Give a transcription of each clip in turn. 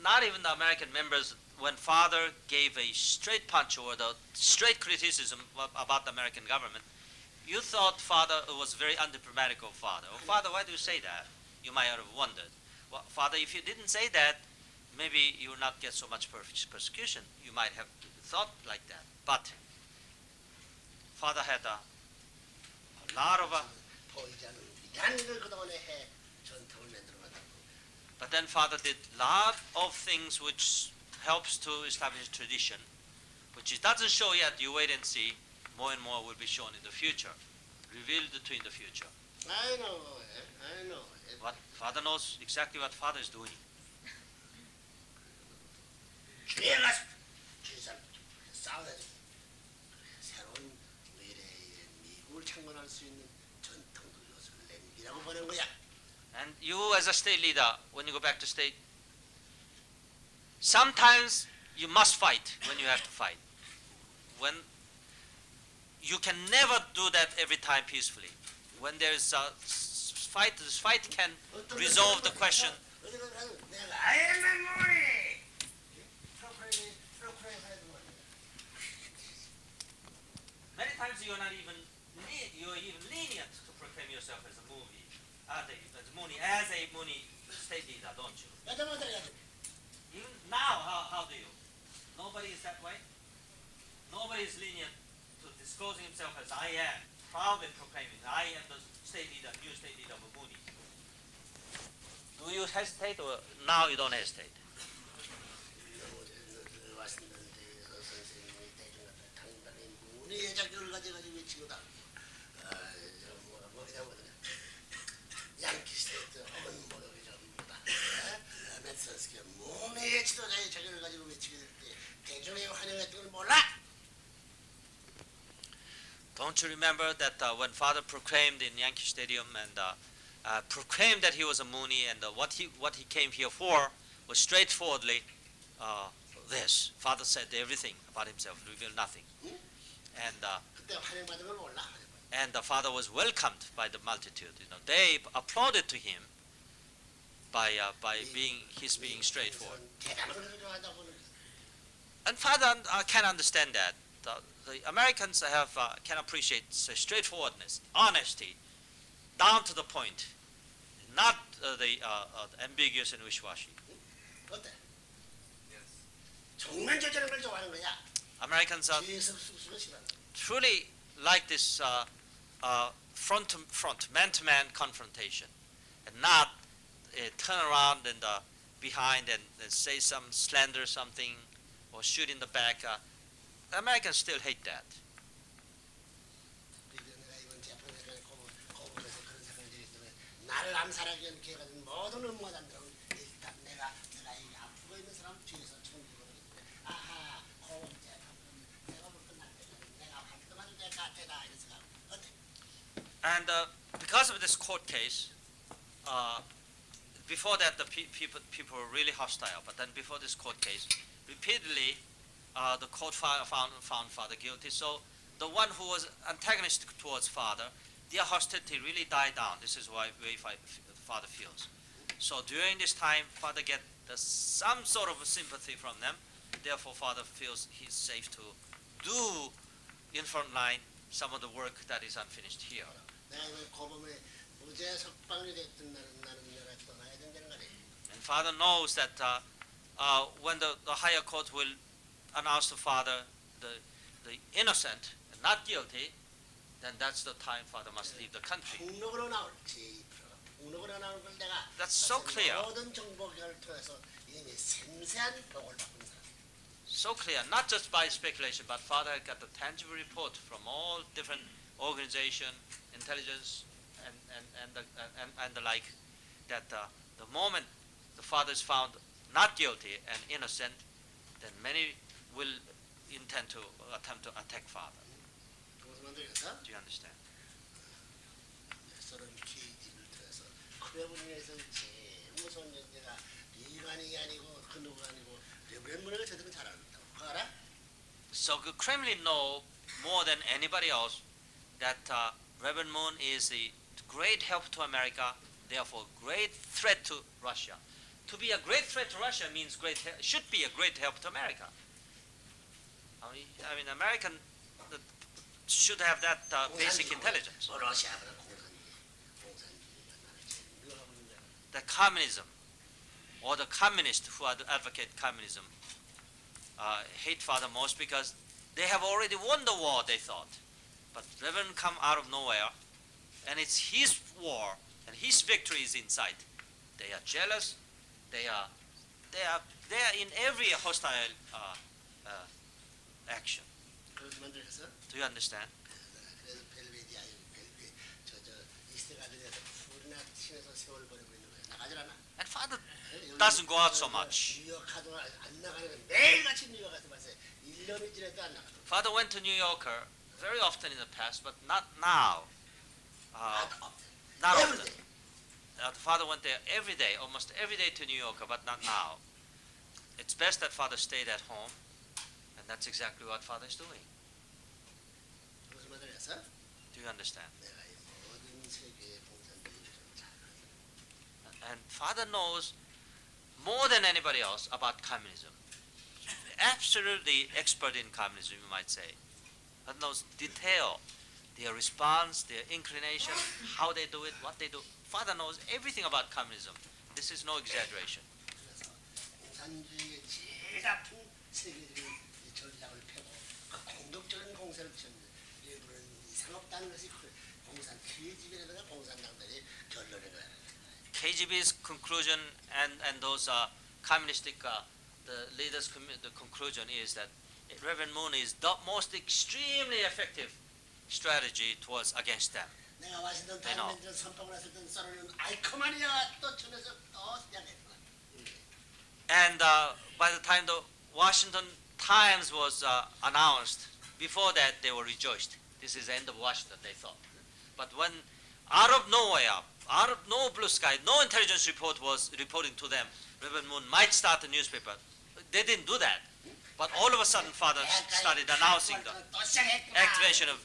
not even the American members, when Father gave a straight punch or the straight criticism about the American government, you thought Father was very undiplomatic of Father. Oh, Father, why do you say that? You might have wondered. Well, Father, if you didn't say that, maybe you will not get so much persecution. You might have thought like that. But Father had a lot of... But then Father did a lot of things which helps to establish tradition, which it doesn't show yet. You wait and see. More and more will be shown in the future, revealed to in the future. I know. What Father knows exactly what Father is doing. And you as a state leader, when you go back to state, sometimes you must fight when you have to fight. When you can never do that every time peacefully. When there's a fight, this fight can resolve the question. Many times you're even lenient to proclaim yourself as a movie, as a Mooney state leader, don't you? Even now, how do you? Nobody is that way. Nobody is lenient to disclosing himself as I am, proudly proclaiming I am the state leader, new state leader of Mooney. Do you hesitate, or now you don't hesitate? Don't you remember that when Father proclaimed in Yankee Stadium and proclaimed that he was a Mooney, and what he came here for was straightforwardly this. Father said everything about himself, revealed nothing. And the Father was welcomed by the multitude. They applauded to him by being straightforward. And Father can understand that. The Americans can appreciate straightforwardness, honesty, down to the point, not the ambiguous and wishy-washy. Americans truly like this front-to-front, man-to-man confrontation, and not turn around and behind and say some slander something or shoot in the back. Americans still hate that. And because of this court case, before that the people were really hostile, but then before this court case, repeatedly the court found Father guilty. So the one who was antagonistic towards Father, their hostility really died down. This is why Father feels. So during this time, Father gets some sort of sympathy from them. Therefore, Father feels he's safe to do in front line some of the work that is unfinished here. And Father knows that when the higher court will announce to Father the innocent and not guilty, then that's the time Father must leave the country. That's so clear. So clear, not just by speculation, but Father had got the tangible report from all different organizations, intelligence, and the like, that the moment the Father is found not guilty and innocent, then many will intend to attempt to attack Father. Do you understand? So the Kremlin know more than anybody else that Reverend Moon is a great help to America, therefore great threat to Russia. to be a great threat to Russia means should be a great help to America. I mean, American should have that basic intelligence. 러시아보다 공산주의가 나라 제일 미워하고 있는 거야. The communism, or the communists who advocate communism, hate Father most because they have already won the war, they thought. But Reverend come out of nowhere, and it's his war, and his victory is in sight. They are jealous. They are in every hostile action. 그래서 먼저 해서 Do you understand? 그래서 벨베디아 저 이스라엘에서 풀이나 튀어서 세월 보내고 있는 거야. 나가질 않아. And Father doesn't go out so much. 뉴욕 가도 안 나가는 거 매일같이 뉴욕 가서 봤어요. 1년이 지나도 안 나가더라고. Father went to New Yorker very often in the past, but not now. Not often. The Father went there every day, almost every day to New Yorker, but not now. It's best that Father stayed at home, and that's exactly what Father is doing. 무슨 말을 해서? Do you understand? 내가 이 모든 세계의 공산주의를 좀 잘 알아. And Father knows more than anybody else about communism. Absolutely expert in communism, you might say. Father knows detail, their response, their inclination, how they do it, what they do. Father knows everything about communism. This is no exaggeration. 그래서 공산주의의 제일 아픈 세계적인 전략을 펴고 그 공격적인 공세를 폈는데 일부는 이상 없다는 것이 공산 KGB라든가 공산당들이 결론을 내요. KGB's conclusion and those communistic the leaders' the conclusion is that Reverend Moon is the most extremely effective strategy towards against them. 내가 와싱턴 타임즈 선포를 했을 때 썰어는 아이코마니아가 또 전에서 또 시작했구나. And by the time the Washington Times was announced, before that they were rejoiced. This is the end of Washington, they thought. But when out of nowhere, out of no blue sky, no intelligence report was reporting to them, Reverend Moon might start a newspaper. They didn't do that. But all of a sudden, Father started announcing the activation of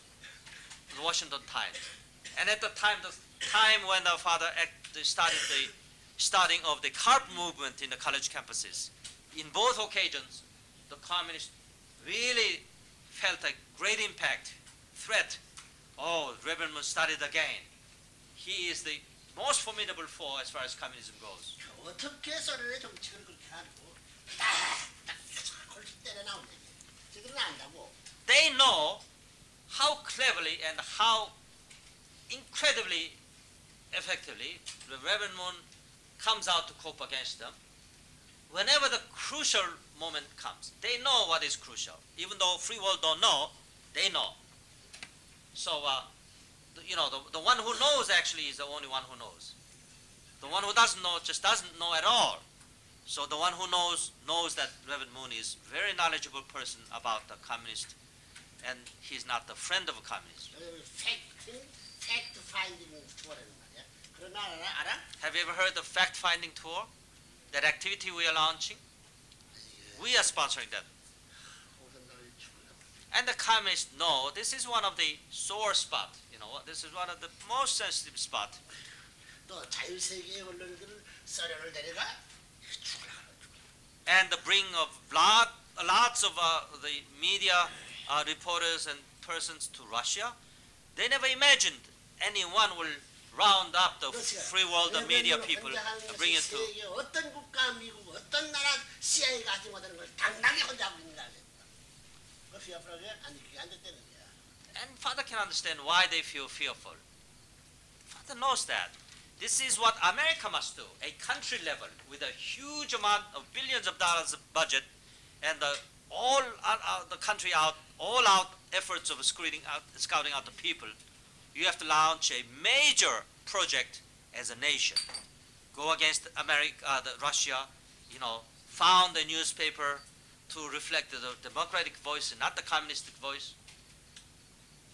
the Washington Times. And at the time when the Father started the starting of the CARP movement in the college campuses, in both occasions, the communists really felt a great impact, threat. Oh, Reverend Moon started again. He is the most formidable foe as far as communism goes. 어떻게 썰어내 정책을 그렇게 하고 딱딱 골치 때려 나오는데 저들은 안다고. They know how cleverly and how incredibly effectively the Reverend Moon comes out to cope against them. Whenever the crucial moment comes, they know what is crucial. Even though free world don't know, they know. So, the one who knows actually is the only one who knows. The one who doesn't know just doesn't know at all. So the one who knows that Reverend Moon is a very knowledgeable person about the communist, and he's not the friend of a communist. 팩트 파인딩 투어라는 말이야. 그런 거 알아? Have you ever heard of fact-finding tour? That activity we are launching? We are sponsoring that. And the communists know this is one of the sore spots. This is one of the most sensitive spots. 또 자유세계의 언론들을 썰어를 내려가 And the bring of lots of the media reporters and persons to Russia. They never imagined anyone will round up the free world, the media people, and bring it to. 어떤 국가, 미국, 어떤 나라 CIA가 하지 못하는 걸 당당히 혼자 하고 있는 거 아니야? 그 피어프라게 아니 그게 안 됐다는 거야. And Father can understand why they feel fearful. Father knows that. This is what America must do, a country level with a huge amount of billions of dollars of budget, and all the country all out efforts of scouting out the people. You have to launch a major project as a nation. Go against America, Russia, found a newspaper to reflect the democratic voice and not the communistic voice.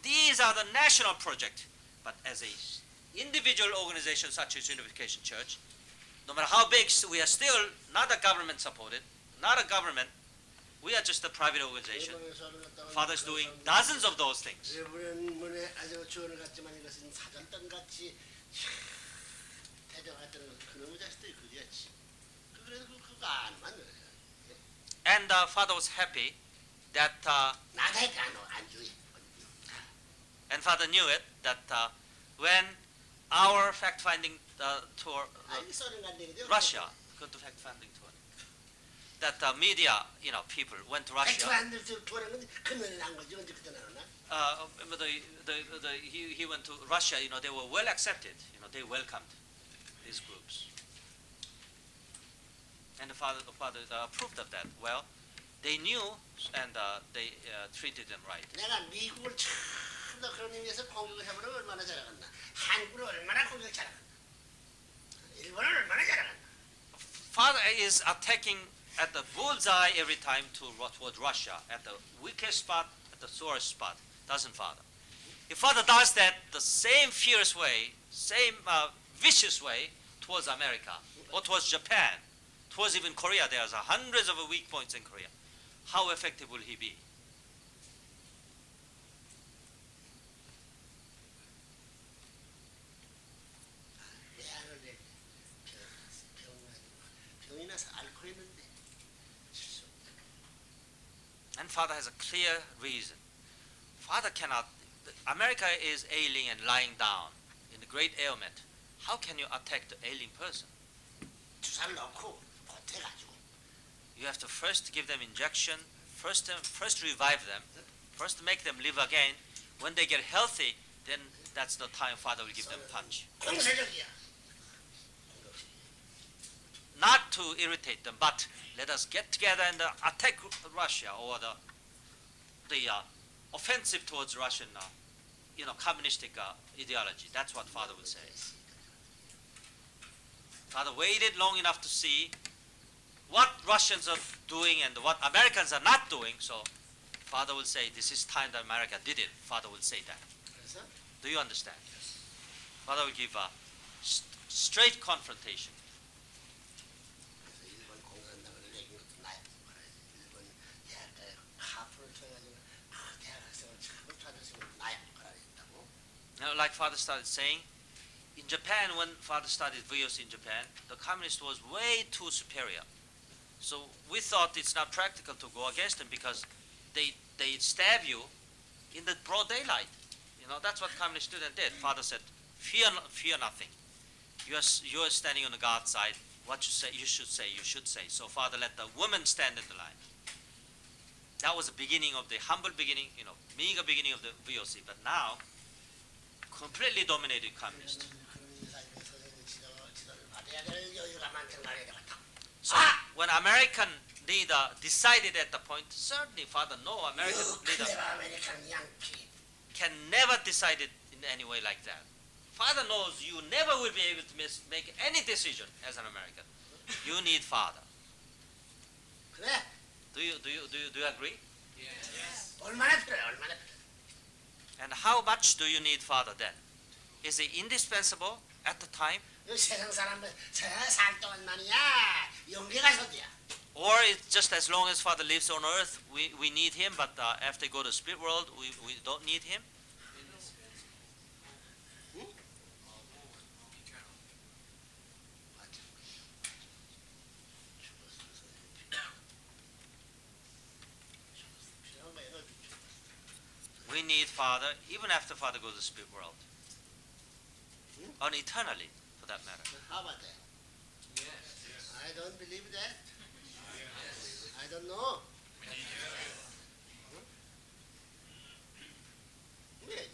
These are the national project, but as a individual organization such as Unification Church, no matter how big, we are still not a government supported, not a government. We are just a private organization. Father is doing dozens of those things. 문에 아주 조언을 갖지만 이것은 사전던 같이 대적했던 그놈의 자식들이 그리였지. 그래서 그거 안 맞는 거예요. And father was happy that, 나다니까 안 주의. and father knew it, that when our fact-finding tour, 아니 소리 안 되거든. Russia, go to fact-finding tour, that media, people went to Russia. 백투한들 돌아는 건데 그는 난 거지 언제 그때 나나? He went to Russia, they were well accepted, they welcomed these groups. And the father approved of that. Well, they knew and they treated them right. 내가 미국을 처음 그런 의미에서 공격을 해보면 얼마나 잘하겠나? 한국을 얼마나 공격 잘하겠나? 일본을 얼마나 잘하겠나? Father is attacking at the bullseye every time toward Russia, at the weakest spot, at the sorest spot, doesn't father? If father does that the same fierce way, same vicious way towards America, or towards Japan, towards even Korea, there's hundreds of weak points in Korea, how effective will he be? 내 아들네 병이 나서 앓고 있는데 실수. And father has a clear reason. Father cannot, America is ailing and lying down in a great ailment. How can you attack the ailing person? 주사를 넣고 보태가지고 You have to first give them injection, first revive them, first make them live again. When they get healthy, then that's the time father will give them touch. 공세적이야. Not to irritate them, but let us get together and attack Russia, or the offensive towards Russian, communistic ideology. That's what father will say. Father waited long enough to see what Russians are doing and what Americans are not doing. So father will say, this is time that America did it. Father will say that. 그래서 Do you understand? Father will give a straight confrontation. 그래서 일본 공산당을 내긴 것도 나야. 일본 대학가에 하프를 쳐가지고 대학 학생을 처음 찾았으면 나야. 그랬다고. Like father started saying, in Japan, when father started VOC in Japan, the communist was way too superior. So we thought it's not practical to go against them because they stab you in the broad daylight. That's what communist student did. Father said, fear nothing. You are standing on the God's side. What you say, you should say. So father let the women stand in the line. That was the beginning of the humble beginning, meager beginning of the VOC. But now, completely dominated communist. 지도를 받아야 될 여유가 많던 말이야. So when American leader decided at the point, certainly father, no American leader 아메리칸 양키. can never decide it in any way like that. Father knows you never will be able to make any decision as an American. You need father. 그래? Do you agree? Yes. 얼마나 필요해? 얼마나 필요해? And how much do you need father then? Is it indispensable at the time? 이 세상 사람은 세상 살 동안 말이야 용기가 서디야. Or it's just as long as father lives on earth, we need him, but after go to the spirit world, we don't need him? We need father even after father goes to the spirit world. And eternally, for that matter. How about that? Yes. I don't believe that. I don't know. 왜?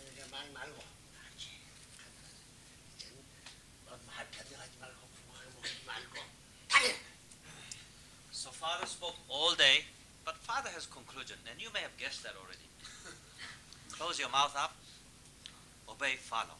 이렇게 말 말고 이제는 말 변경하지 말고 구멍을 먹지 말고 달려. So father spoke all day, but father has conclusion, and you may have guessed that already. Close your mouth up, obey, follow.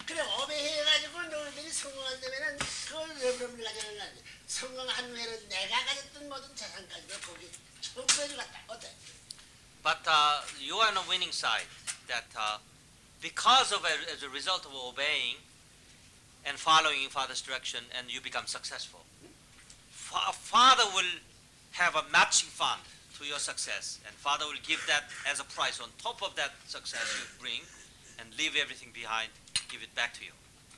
그래 어배해가지고 너희들이 성공 안 되면은 그걸 여러분들 가져가는 거 아니야. 성공한 후에는 내가 가졌던 모든 재산까지도 거기 청구해 주겠다. 어때? But you are on the winning side. that because of as a result of obeying and following Father's direction, and you become successful. Father will have a matching fund to your success, and Father will give that as a price on top of that success you bring, and leave everything behind, give it back to you.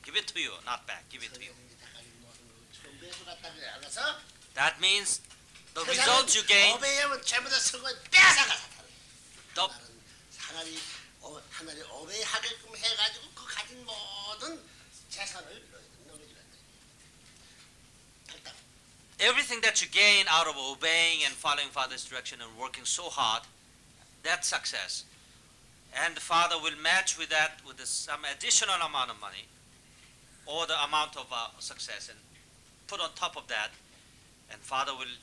Give it to you, not back, give it to you. That means the results you gain, 오베이하면 전부 다 서고 빼앗아가 사탄은. the, 하나님 오베이하게끔 해가지고 그 가진 모든 재산을 넘겨주는 거예요. everything that you gain out of obeying and following Father's direction and working so hard, that's success. And the Father will match with that with some additional amount of money or the amount of success and put on top of that, and Father will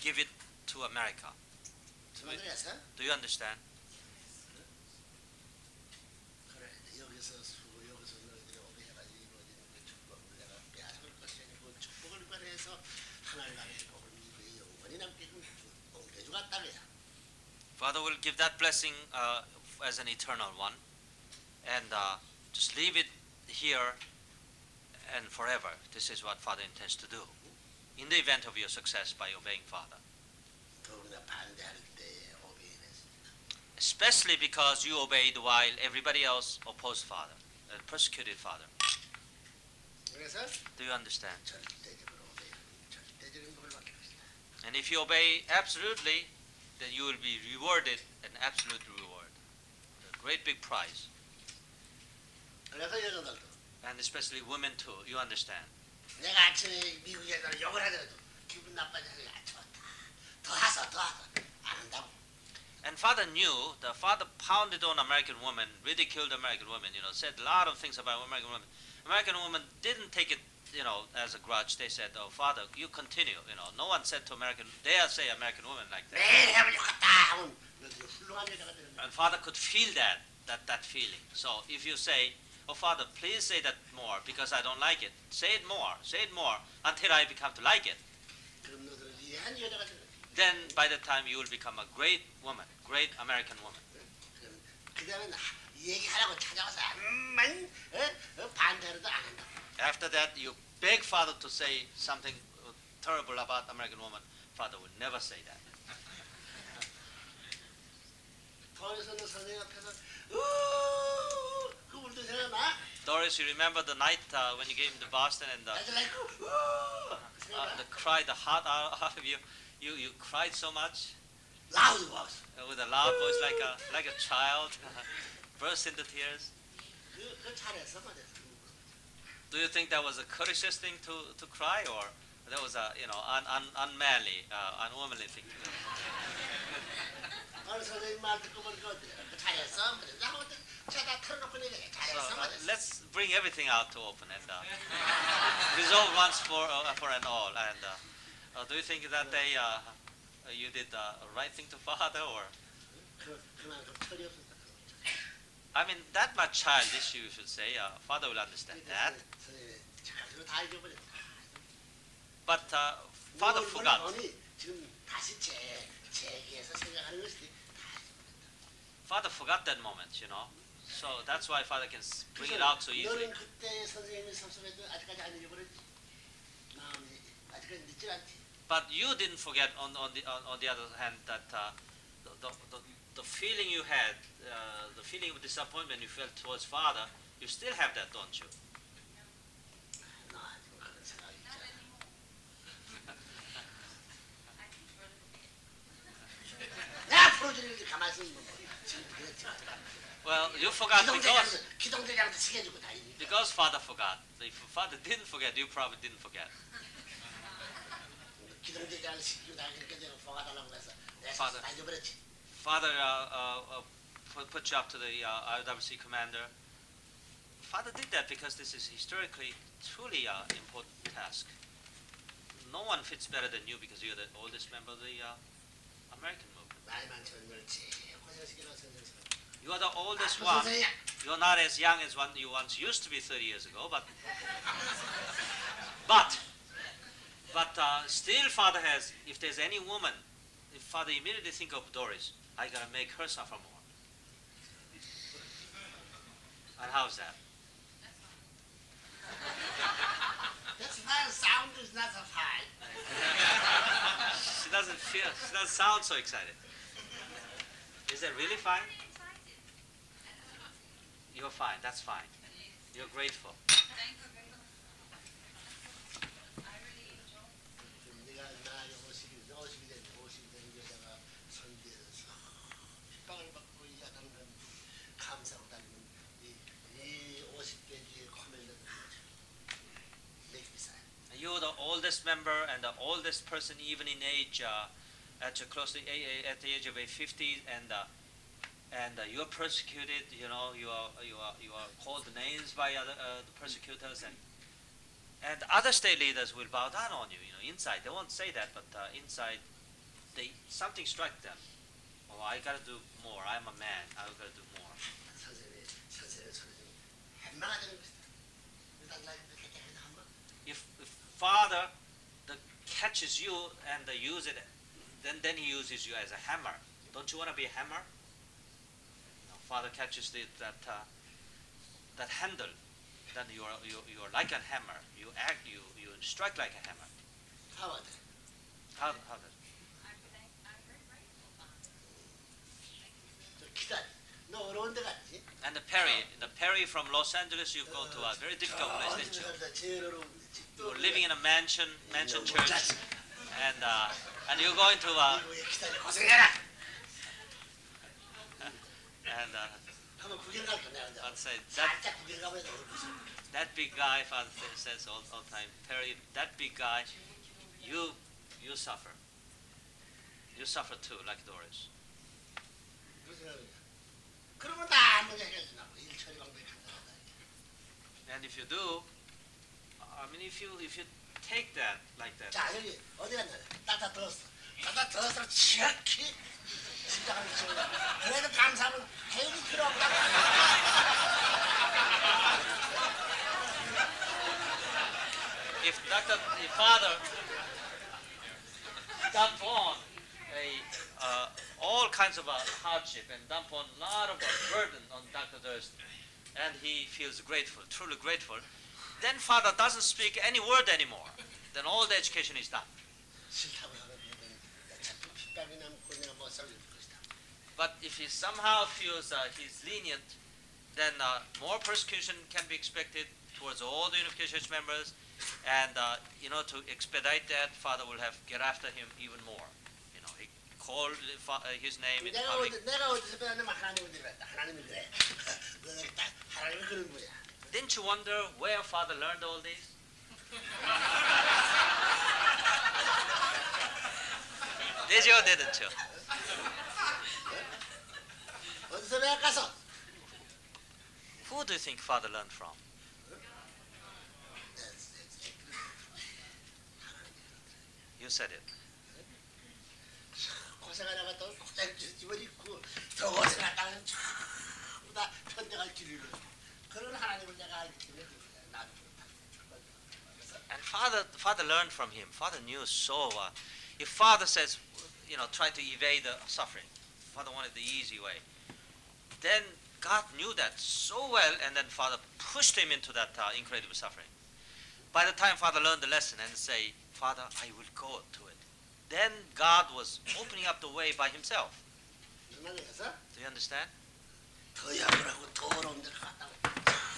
give it to America. Do you understand? 그래 여기서 수고 여기서 너희들이 오베이해가지고 이루어지는 그 축복을 내가 빼앗을 것이니 그 축복을 발휘해서 하나님 나라의 복을 미국에 영원히 남게 옮겨주겠다 그야. Father will give that blessing as an eternal one, and just leave it here and forever. This is what Father intends to do in the event of your success by obeying Father. 더구나 반대할 때 오베이했습니다. Especially because you obeyed while everybody else opposed Father and persecuted Father. 그래서 Do you understand? 절대적으로 오베이하는 절대적인 복을 받게 됩니다. And if you obey absolutely, then you will be rewarded an absolute reward, a great big prize. 그래서 여자들도 And especially women too. You understand? 내가 아침에 미국에 가서 욕을 하더라도 기분 나빠져서 야 좋다 더 하소 안 한다고. And Father knew, the Father pounded on American women, ridiculed American women, said a lot of things about American women. American women didn't take it, as a grudge. They said, oh, Father, you continue. No one said to American, dare say American women like that. 매일 해보려고 갔다 하면 훌륭한 여자가 되는 거야. And Father could feel that feeling. So if you say, oh, Father, please say that more because I don't like it. Say it more until I become to like it. 그럼 너들은 위대한 여자가 되는 거야. Then by the time you will become a great woman, great American woman. 그럼 그 다음에 얘기하라고 찾아와서 암만 반대하려도 안 한다. After that, you beg Father to say something terrible about American woman. Father would never say that. 거기서는 선생님 앞에서 그 울던 생각나? Doris, you remember the night when you gave him the Boston and 아주 like the cry, the heart out of you. You cried so much loud voice. with a loud voice like a child, burst into tears. 그 잘했어 말이야. Do you think that was a courteous thing to cry, or that was a unmanly, unwomanly thing to do? 어느 선생님 말 듣고 보니까 어때? 그 잘했어 말이야. 나 어때? 제가 털어놓고 얘기해. 잘했어 So 말이야. let's bring everything out to open and resolve once for and all. And do you think that day you did the right thing to Father, or 그만큼 털이 없었다. I mean that much childish, you should say. Father will understand that. 선생님 가지고 다 잊어버렸다. But Father forgot. 오늘 지금 다시 재기해서 생각하는 것이 Father forgot that moment, So that's why Father can bring it out so easily. 너는 그때 선생님이 섭섭해도 아직까지 안 잊어버렸지. 마음이 아직까지 늦지 않지. But you didn't forget on the other hand that the feeling you had, the feeling of disappointment you felt towards Father, you still have that, don't you? 너 아직 그런 생각이 있잖아. 내가 풀어주는데 가만히 있으면 뭐 지금 그랬지. Well, you forgot 기동대장도 시켜주고 다 있는. because Father forgot. If Father didn't forget, you probably didn't forget. 기동대장을 시키고 다 이렇게 되고 포가달라고 해서 내가 Father. 다 잊어버렸지. Father put you up to the IWC commander. Father did that because this is historically truly an important task. No one fits better than you because you're the oldest member of the American movement. 나이 많지만 널 제일 고생시키는 선생님. You are the oldest one. You're not as young as one you once used to be 30 years ago, but still Father has, if there's any woman, if Father immediately think of Doris, I gotta make her suffer more. And how's that? That's why sound is not so high. She doesn't sound so excited. Is that really fine? You're fine, that's fine. You're grateful. 내가 나이 50이 된 여자가 선비에서 핍박을 받고 이 야당을 감사하고 다니는 이 50개 뒤에 커맨더들이 make me sad. You're the oldest member and the oldest person, even in age, at the age of 50, and you're persecuted. You know, you are called names by other the persecutors, and other state leaders will bow down on you. You know, inside they won't say that, but inside, something struck them. Oh, I gotta do more. I'm a man. I gotta do more. 선생님의 소리 좀 해마가 되는 것이다. 일단 나 이렇게 한마. If Father catches you and use it, then he uses you as a hammer. Don't you want to be a hammer? No, Father catches that handle, then you are like a hammer. You strike like a hammer. How about that? How does? 좀 기다려. 너 어려운 데 갔지? And the Perry from Los Angeles, you've gone to a very difficult place, didn't you? 제일 어려운 데. You're living in a mansion church, and you're going to 기다려 고생해라. and 한번 구경 갈게 내가. let's say 살짝 구경 가면 어려울 것이야. that big guy, Father says all the time, Perry, that big guy, you suffer. You suffer too, like Doris. 무슨 말이야? 그러면 나 한번 해주나고 일처리 방법이 간단하다. And if you do, I mean, if you take that like that, 자 여기 어디 갔냐? 따다 더웠어. 치약히 시작을 치고. 그래도 감사는 괜히 필요 없다고. if Father dump on all kinds of hardship and dump on a lot of burden on Dr. Durst, and he feels grateful, truly grateful, then Father doesn't speak any word anymore. Then all the education is done. 싫다고 하면 자꾸 핍박이 남고 내가 못 살릴 것이다. But if he somehow feels he's lenient, then more persecution can be expected towards all the Unification Church members, and to expedite that, Father will have get after him even more. You know, he called his name in public. 내가 어디서 배웠냐면 하나님을 배웠다. 하나님이 그래. 너는 딱 하나님이 그런 거야. Didn't you wonder where Father learned all this? Did you or didn't you? 어디서 배웠겠어? Who do you think Father learned from? You said it. 고생하다가 또 고생 집어짓고 더 고생하다가 전부 다 편대갈 길을 그런 하나님을 내가 알기 때문에 나도 And Father learned from him. Father knew so. If Father says, try to evade the suffering, Father wanted the easy way. Then God knew that so well, and then Father pushed him into that incredible suffering. By the time Father learned the lesson and say, Father, I will go to it, then God was opening up the way by himself. Do you understand? 더 약하고 더 어려운 데 갔다고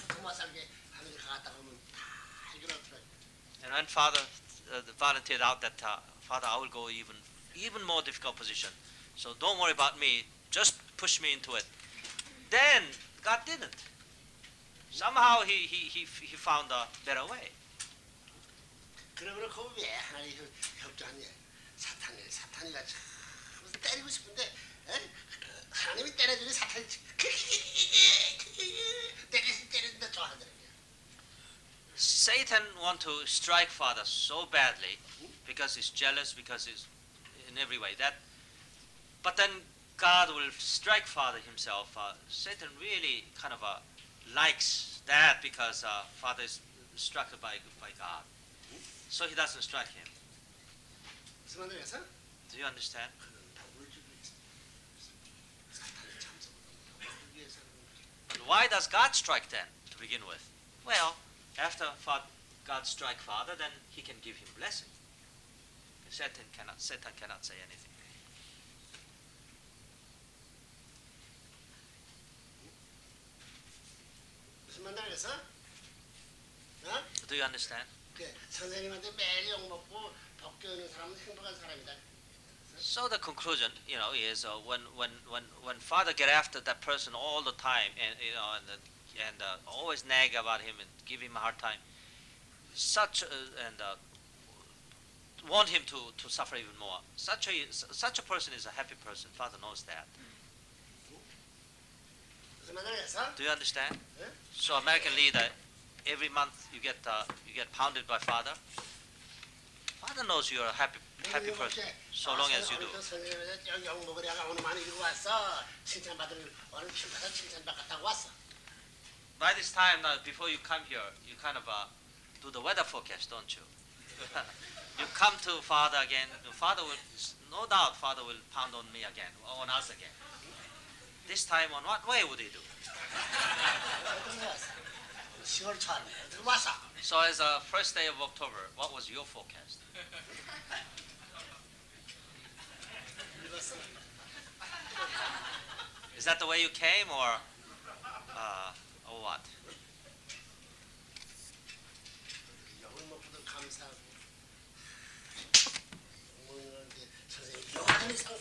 더 못 살게 하는 데 갔다가 오면 다 해결하더라고요. And when Father volunteered out that, Father, I will go even more difficult position, so don't worry about me, just push me into it. Then God didn't. Somehow he found a better way. 그러면 그 왜 하나님 협조하냐? 사탄이가 참 때리고 싶은데 하나님이 때려주니 사탄이 때리는데 좋아하더라고요. Satan want to strike Father so badly because he's jealous, because he's in every way that. But then God will strike Father himself. Satan really kind of likes that because Father is struck by God. So he doesn't strike him. 무슨 말이겠어? Do you understand? 그는 다 우리 주고 있어. 사탄의 참석을 위해서. But why does God strike then to begin with? Well, after God strike father, then he can give him blessing. Satan cannot say anything. 무슨 말 나겠어? 어? Do you understand? 그래, 선생님한테 매일 욕 먹고 벗겨오는 사람은 행복한 사람이다. So the conclusion, is when father get after that person all the time, and always nag about him and give him a hard time, want him to suffer even more. Such a person is a happy person. Father knows that. 무슨 말 나겠어? Do you understand? 예? So American leader, every month you get pounded by father. Father knows you're a happy person, so long as you do. 선생님한테 욕 먹으려가 오늘 많이 이러고 왔어. 칭찬받을 오늘 춤가서 칭찬받았다고 왔어. By this time, before you come here, you kind of do the weather forecast, don't you? You come to father again. Father will, no doubt, father will pound on me again, or on us again. This time, on what way would he do? 어떻게 왔어? 10월 초안에 어떻게 왔어? So, as the first day of October, what was your forecast? 읽었어? Is that the way you came, or what? 욕을 먹고도 감사하고 욕 먹는 건데 선생님 욕하는 이상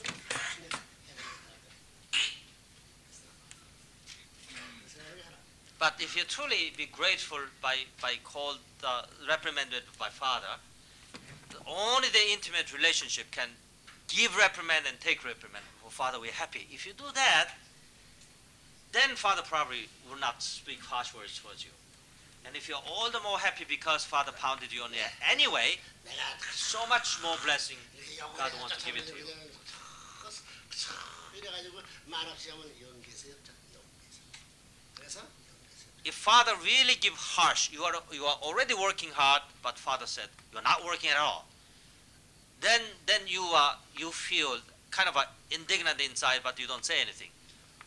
But if you truly be grateful by called reprimanded by father, only the intimate relationship can give reprimand and take reprimand. For father, we're happy. If you do that, then father probably will not speak harsh words towards you. And if you're all the more happy because father pounded you on the anyway, 내가 so much more blessing God 욕을 wants to give it to you. 이래가지고 말없이 하면 연기에서 였잖아. 그래서 If father really give harsh, you are already working hard, but father said you're not working at all. Then you feel kind of indignant inside, but you don't say anything.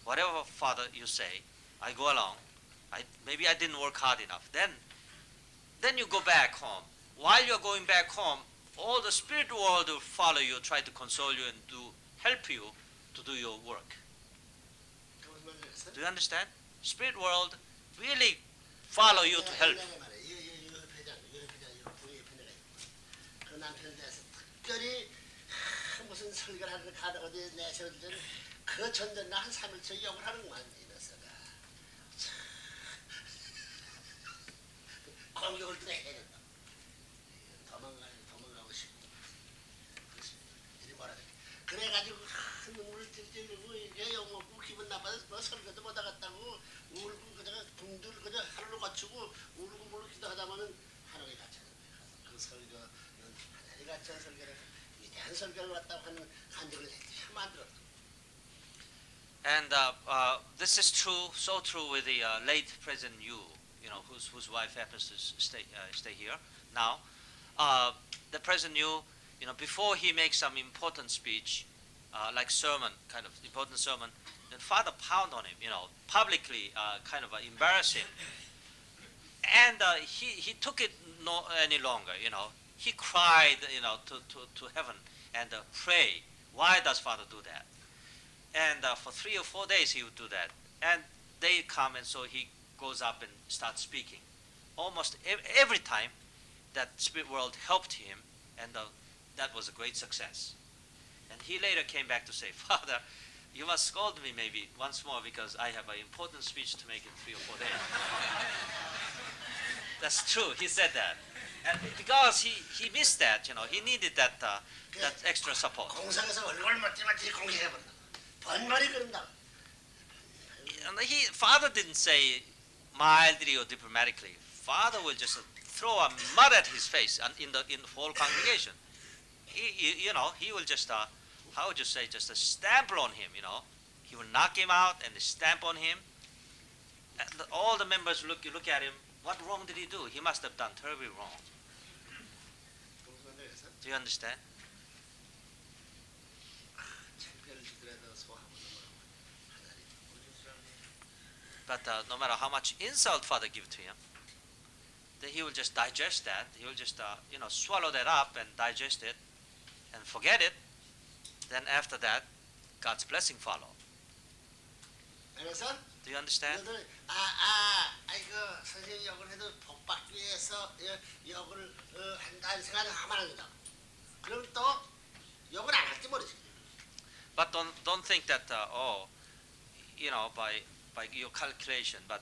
Whatever father you say, I go along. Maybe I didn't work hard enough. Then you go back home. While you're going back home, all the spirit world will follow you, try to console you and help you to do your work. Do you understand? Spirit world really follow you to help. 그 남편에 대해서 특별히 무슨 설교를 하다가 어디 내세워질 때는 그 전전날 한 3일째 욕을 하는구만 이 녀석아. 공격을 또 해야 된다. 도망가고 싶고. 이리 뭐라 그래. 그래가지고 눈물을 찔찔리고 이게 욕먹고 기분 나빠서 뭐 설교도 못 하겠다고 울고 그다가 붕들 그저 하루를 거치고 울고 물고 기도하다마는 하나님이 갇혀는 거야. 그 설교는 하나님이 갇힌 설교를 위대한 설교를 왔다고 하는 간증을 참 만들었다. And this is true, so true with the late President Yu, whose wife happens to stay here now. The President Yu, before he makes some important speech, like sermon, kind of important sermon, then father pound on him, publicly, kind of embarrass him. And he took it no any longer, He cried, to heaven and pray. Why does father do that? And for 3 or 4 days he would do that. And they come, and so he goes up and starts speaking. Almost every time that spirit world helped him, and that was a great success. And he later came back to say, Father, you must scold me maybe once more because I have an important speech to make in 3 or 4 days. That's true, he said that. And because he missed that, he needed that extra support. 공상에서 얼굴 맞지 공격해버린다. 번말이 그런다. And father didn't say mildly or diplomatically. Father will just throw a mud at his face and in the whole congregation. He will just how would you say, just a stamp on him. He will knock him out and stamp on him. And all the members look at him. What wrong did he do? He must have done terribly wrong. Do you understand? But no matter how much insult father give to him, then he will just digest that. He will just swallow that up and digest it and forget it. Then after that, God's blessing follow. 그래서 Do you understand? 너들 이거 선생님 역을 해도 복 받기 위해서 역을 한다는 생각을 하면 안 된다. 그럼 또 역을 안 할지 모르지. But don't think that by your calculation. But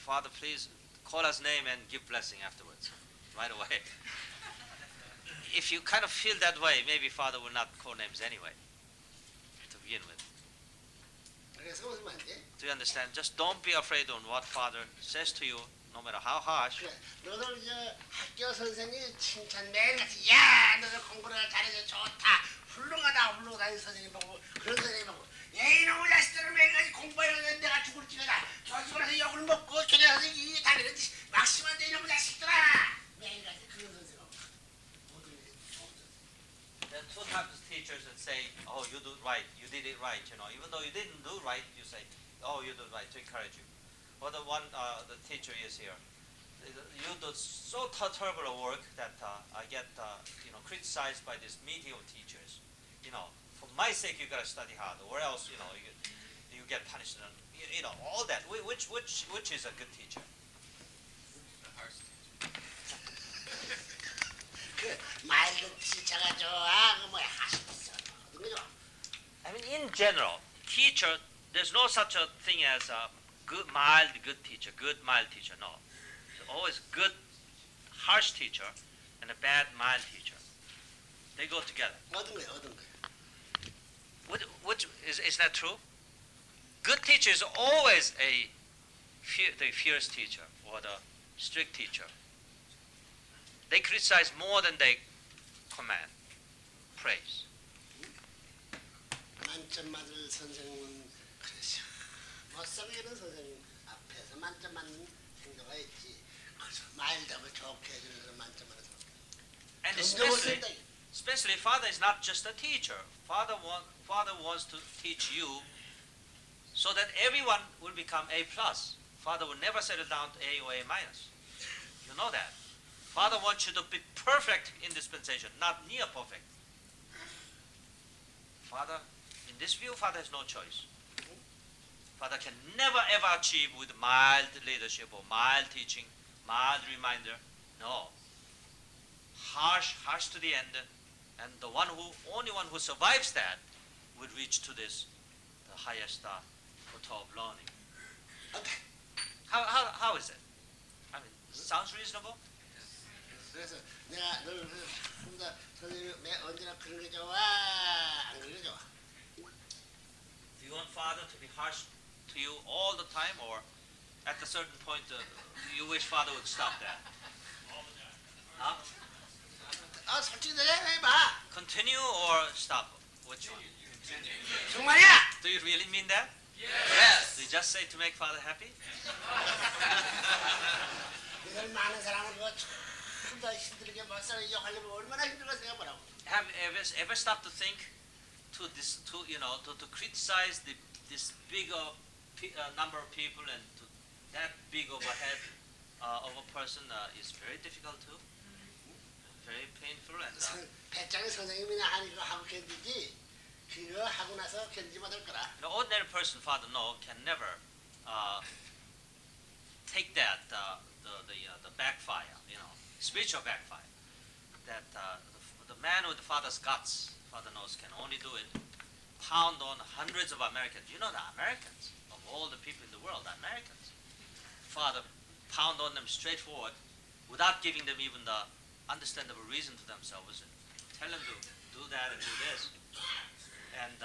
Father, please call us name and give blessing afterwards, right away. If you kind of feel that way, maybe Father will not call names anyway, to begin with. 그래서 무슨 말인지? Do you understand? Just don't be afraid on what Father says to you, no matter how harsh. 그래, 너들 이제 학교 선생님 칭찬 매일같이 야 너들 공부를 잘해서 좋다 훌륭하다 이 선생님 보고 그런 선생님 보고 이놈의 자식들은 매일같이 공부해서 내가 죽을 지가다 저 집에 가서 욕을 먹고 교대 가서 이 다리를 막심한데 이놈의 자식들아 매일같이 그런 선생님 보고 모든 게 좋은 선생님. Then two times teachers and say, "Oh, you do right. You did it right." Even though you didn't do right, you say, "Oh, you did right," to encourage you. Or the the teacher is here. You do so terrible work that I get criticized by this meeting of teachers. For my sake, you gotta study hard, or else you get punished. And, all that. Which is a good teacher? 그 말도 지차가 좋아 그 뭐야 하시겠어 어떤 거 좋아? I mean, in general, teacher, there's no such a thing as a mild teacher. No, there's always good, harsh teacher and a bad, mild teacher. They go together. 어떤 거야? Is that true? Good teacher is always the fierce teacher or the strict teacher. They criticize more than they command, praise. 만점 맞을 선생님은 그러죠. 못성이는 선생님 앞에서 만점 맞는 행동가 있지. 그래서 말답을 좋게 해주는 그런 만점 맞는 선생님. And 점점 못쓴다. especially Father is not just a teacher. Father wants to teach you so that everyone will become A+. Father will never settle down to A or A-. You know that. Father wants you to be perfect in dispensation, not near perfect. Father, in this view, Father has no choice. Father can never ever achieve with mild leadership or mild teaching, mild reminder. No. Harsh to the end, and the only one who survives that will reach to this, the highest plateau of learning. Okay. How is it? I mean, sounds reasonable? 그래서 내가 너를 혼자 선생님 언제나 그런 게 좋아 안 그런 게 좋아? Do you want Father to be harsh to you all the time, or at a certain point you wish Father would stop that? Huh? 솔직히 해봐. Continue or stop? Which one? 정말이야? Do you really mean that? Yes. Do you just say to make Father happy? 이들 많은 사람을 더 힘들게 벌써 욕하려면 얼마나 힘들어 생각하라고. Have you ever stopped to think to criticize this big number of people and to that big of a head of a person is very difficult too, very painful and. 배짱이 선생님이나 하니까 하고 견디지 그거 하고 나서 견디지 못할 거라. The ordinary person, Father, can never take that the backfire, spiritual backfire. That the man with the Father's guts, Father knows, can only do it. Pound on hundreds of Americans. You know the Americans of all the people in the world, the Americans. Father pound on them straightforward, without giving them even the understandable reason to themselves. Tell them to do that and do this, and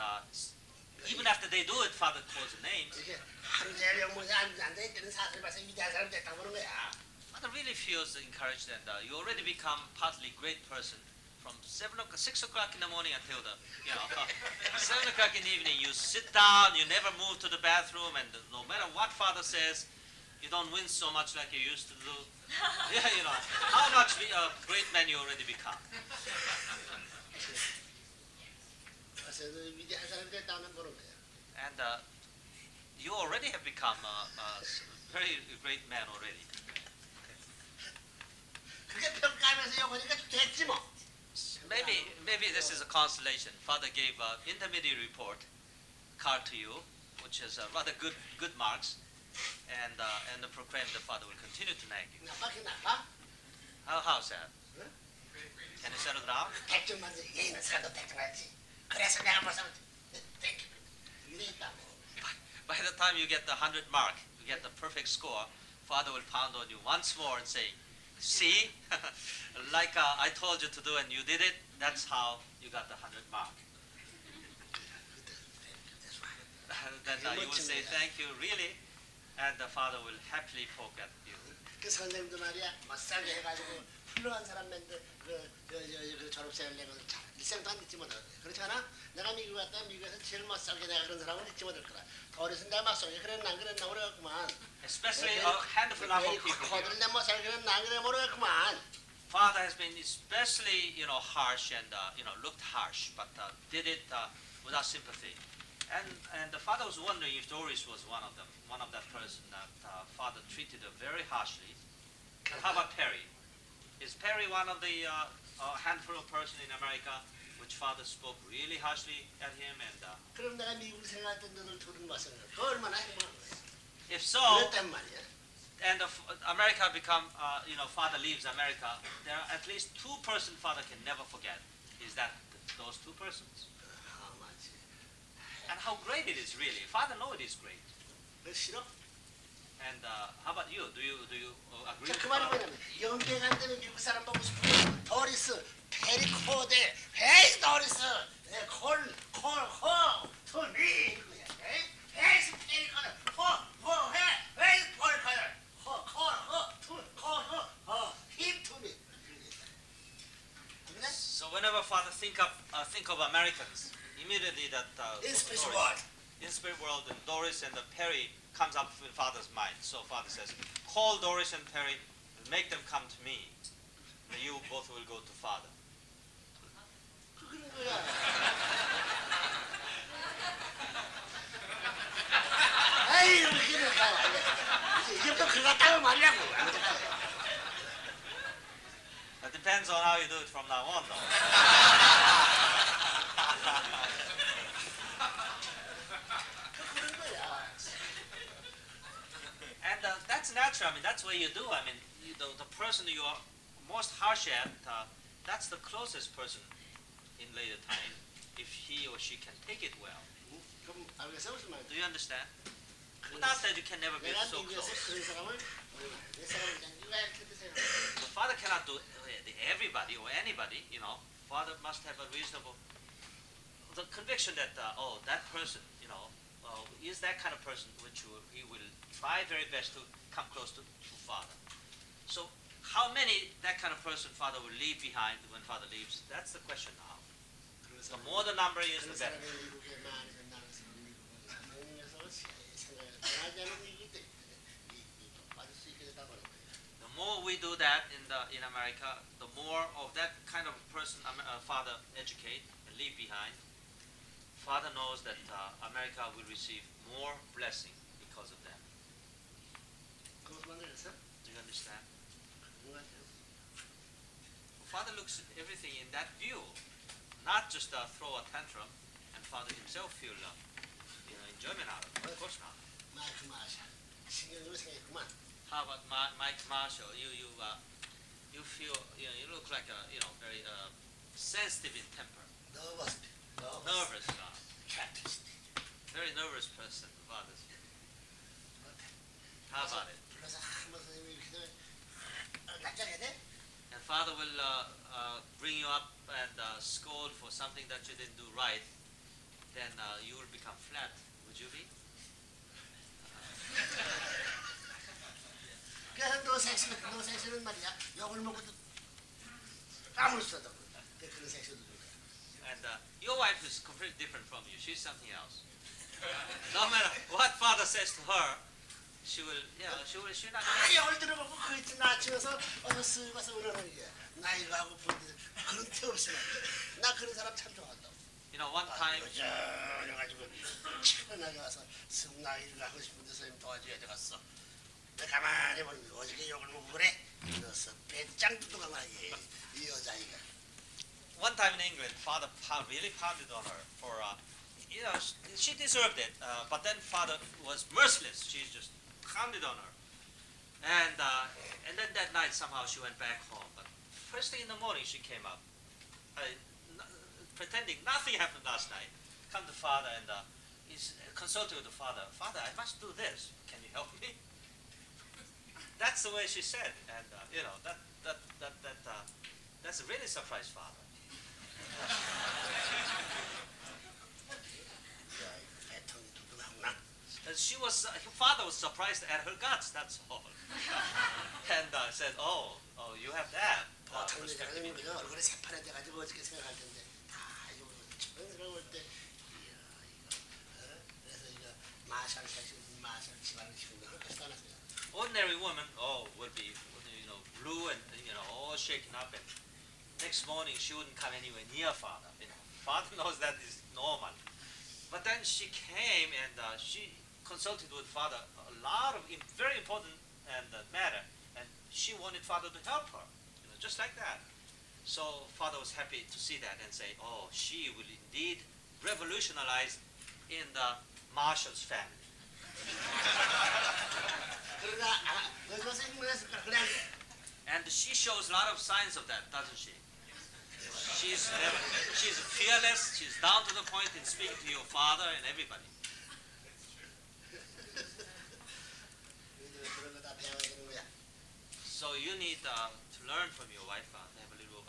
even after they do it, Father calls the names. 이게 하루 종일 영문에 앉아 있는 사실 봐서 위대한 사람 됐다고 그러는 거야. Father really feels encouraged, and you already become partly great person. From 6 o'clock in the morning until 7 o'clock in the evening, you sit down, you never move to the bathroom, and no matter what Father says, you don't wince so much like you used to do. How much a great man you already become. 그래서 위대한 사람 됐다는 거는 거야. And you already have become a very great man already. 그게 평가하면서 영어니까 됐지 뭐. Maybe this is a consolation. Father gave an intermediate report card to you, which is rather good marks, and proclaimed the father will continue to nag you. 나빠긴 나빠? How's that? 응? Can you settle down? 100점 만점 얘 있는 사람도 100점 하지. 그래서 내가 벌써 땡큐. 이래 있다고. By the time you get the 100 mark, you get the perfect score, father will pound on you once more and say, see, like I told you to do and you did it, that's how you got the 100 mark. Then you will say thank you, really, and the father will happily poke at you. 그 선생님도 말이야 멋싸게 해가지고 훌륭한 사람인데 그 졸업생을 내고 일생도 안 잊지 못할 거야. 그렇지 않아? 내가 미국 갔다 미국에서 제일 멋싸게 내가 그런 사람을 잊지 못할 거야. 어렸을 때 내가 멋싸게 그랬나 안 그랬나 모르겠구만. Especially a handful of people here. 내 멋싸게 그랬나 안 그래 모르겠구만. Father has been especially, harsh and, looked harsh, but did it without sympathy. And the father was wondering if Doris was one of them, one of that person that father treated her very harshly. And how about Perry? Is Perry one of the handful of person in America which father spoke really harshly at him? And 그럼 내가 미국 생활할 때 너들 둘은 멋싸게 그 얼마나 행복한 거야. if so, 그랬단 말이야. and America become, father leaves America, there are at least two persons father can never forget. Is that those two persons? And how great it is really. Father knows it is great. 그 싫어? And how about you? Do you agree? 자, with 그 말이 father? 뭐냐면 연계 간 데는 미국 사람 보고 싶어. 도리스, 페리코데, 헤이스 도리스, 콜미 이거야. 헤이스 페리코데, 헤이스 콜, 힘 투미. So whenever father think of Americans, immediately that In space Doris- world. in spirit world, and Doris and Perry comes up in father's mind. So father says, call Doris and Perry and make them come to me. And you both will go to father. 그런 거야. 아이 이렇게 가. 이게 또 그거 따로 말이라고. That depends on how you do it from now on, though. 그런 거야. And that's natural. I mean, that's what you do. I mean, the person you are most harsh at, that's the closest person in later time, if he or she can take it well. 그럼 알겠어 무슨 말이야? Do you understand? Not that you can never be 내가 so 미국에서 close. 그런 사람을 내 사람을 그냥 누가 이렇게 드세요. The father cannot do everybody or anybody, Father must have a reasonable, the conviction that, that person, is that kind of person which he will try very best to come close to father. So how many that kind of person father will leave behind when father leaves, that's the question now. The more the number is, the 그런 better. 사람이 미국에 많이 나가서 미국은 한국에서 생각을 변하지 않는 미국이 돼. 빠질 수 있게 되다 보는 거예요. The more we do that in America, the more of that kind of person father educate and leave behind. Father knows that America will receive more blessing because of them. 그것만 들었어? Do you understand? 그런 거 같아요. Father looks at everything in that view, not just throw a tantrum, and Father himself feel enjoyment out of it. Of course not. 마이크 마샬 신경으로 생겼구만. How about Mike Marshall? You feel you look like very sensitive in temper, nervous, 캐피스트. very nervous person. Father. How about it? 불러서 한번 선생님이 이렇게 되면 낯짝해야 돼? And Father will bring you up and scold for something that you didn't do right. Then you will become flat. Would you be? 그래서 너 섹시는 말이야. 욕을 먹어도 아무리 써도 그런 섹시도 좋아. And your wife is completely different from you. She's something else. No matter what Father says to her, she'll not. 욕을 들어보고 그 있지 나치면서 어서 쓰고서 그러는 게 나 이거 하고 보는데 그런 태 없이 말이야. 나 그런 사람 참 좋아한다. one time, 여전해가지고 천하게 와서 승낙일을 하고 싶은데 선생님 도와줘야 되겠어. 내가 가만히 보니 어저께 욕을 먹고 그래? 그래서 배짱 두둑하나 이 여자아이가. one time in England, father really pounded on her for, she deserved it, but then father was merciless. She just pounded on her. And then that night somehow she went back home. But first thing in the morning she came up, pretending nothing happened last night. Come to father and he's consulting with the father. Father, I must do this. Can you help me? That's the way she said, and that's a really surprised father. 배통이 두둑하구나. And her father was surprised at her guts. That's all, and said, "Oh, you have that." 보통 perspective." 여자는 그저 얼굴이 새파래져가지고 어저께 생각할 텐데 다 이거 처음으로 때 이야 이거 그래서 이거 마샬 사실 마샬 집안을 키운다 할 것도 안 했어요. Ordinary woman, will be, blue and all shaken up, and next morning she wouldn't come anywhere near father. Father knows that is normal, but then she came and she consulted with father a lot of very important matter, and she wanted father to help her, just like that. So father was happy to see that and say, "Oh, she will indeed revolutionize in the Marshall's family." 그러나 너희가 생각했을까 그래. And she shows a lot of signs of that, doesn't she? She's fearless. She's down to the point in speaking to your father and everybody. 그런 거 다 배워야 되는 거야. So you need to learn from your wife, have a little,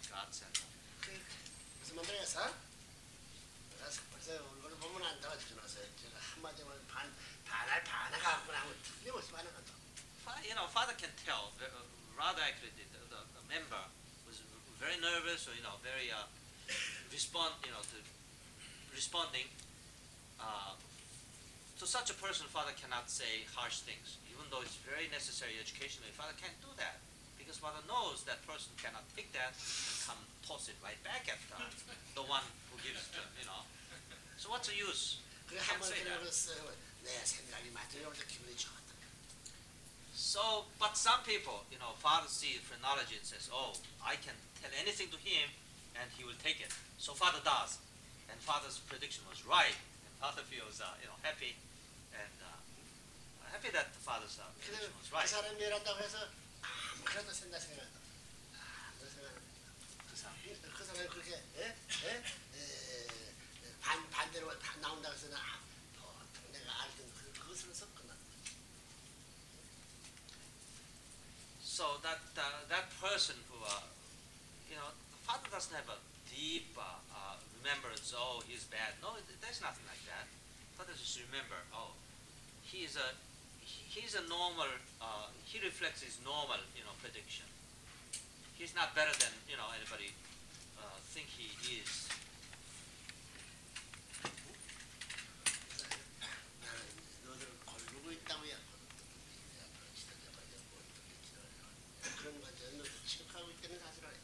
guts and. 무슨 말 들었어? 벌써 얼굴을 보면 안다고 지켜놨어요. 제가 한마디만 반할 갖고 나면 틀림없이 반응한다. Father can tell rather accurately. The member was very nervous, or very responding. To such a person, father cannot say harsh things, even though it's very necessary educationally. Father can't do that because father knows that person cannot take that and come toss it right back at the one who gives them. So what's the use? 그래 Can't 한번 say that. 들어봤어. 내 생각이 맞으려고 기분이 좋았다. So, but some people, father sees phrenology and says, "Oh, I can tell anything to him, and he will take it." So father does, and father's prediction was right, and father feels, happy, and happy that the father's prediction was 그 right. 사람이 이런다고 해서 아무렇게라도 생각한다. 너 생각한다. 그 사람이 그렇게 반대로 나온다고 해서 보통 내가 알던 그것으로 섞어놨다. So that person who, the father doesn't have a deep remembrance. Oh, he's bad. No, there's nothing like that. Father just remember. Oh, he's a normal. He reflects his normal, prediction. He's not better than anybody think he is. 너들 걸르고 있다고야. 그런 거 너도 취급하고 있다는 사실을 알아.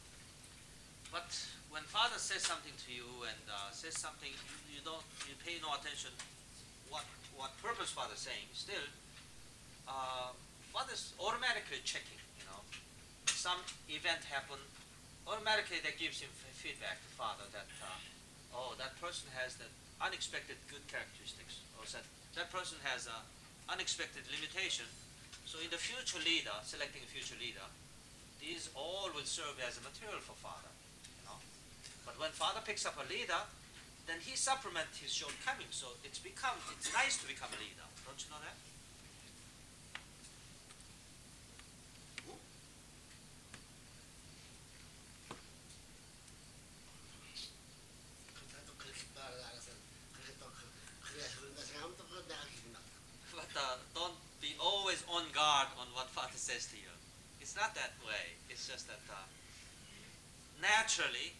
But when father says something to you and says something you pay no attention what purpose father is saying, still father's automatically checking, some event happened, automatically that gives him feedback to father that that person has that unexpected good characteristics, or that person has unexpected limitation. So in the future leader, selecting a future leader, these all will serve as a material for father. But when father picks up a leader, then he supplements his shortcomings. So it's nice to become a leader. Don't you know that? 그렇다고 그렇게 또 알아서 그렇게 또 그래야 그런다 생각하면 또 그거 내가 기분 나빠. But don't be always on guard on what father says to you. It's not that way. It's just that naturally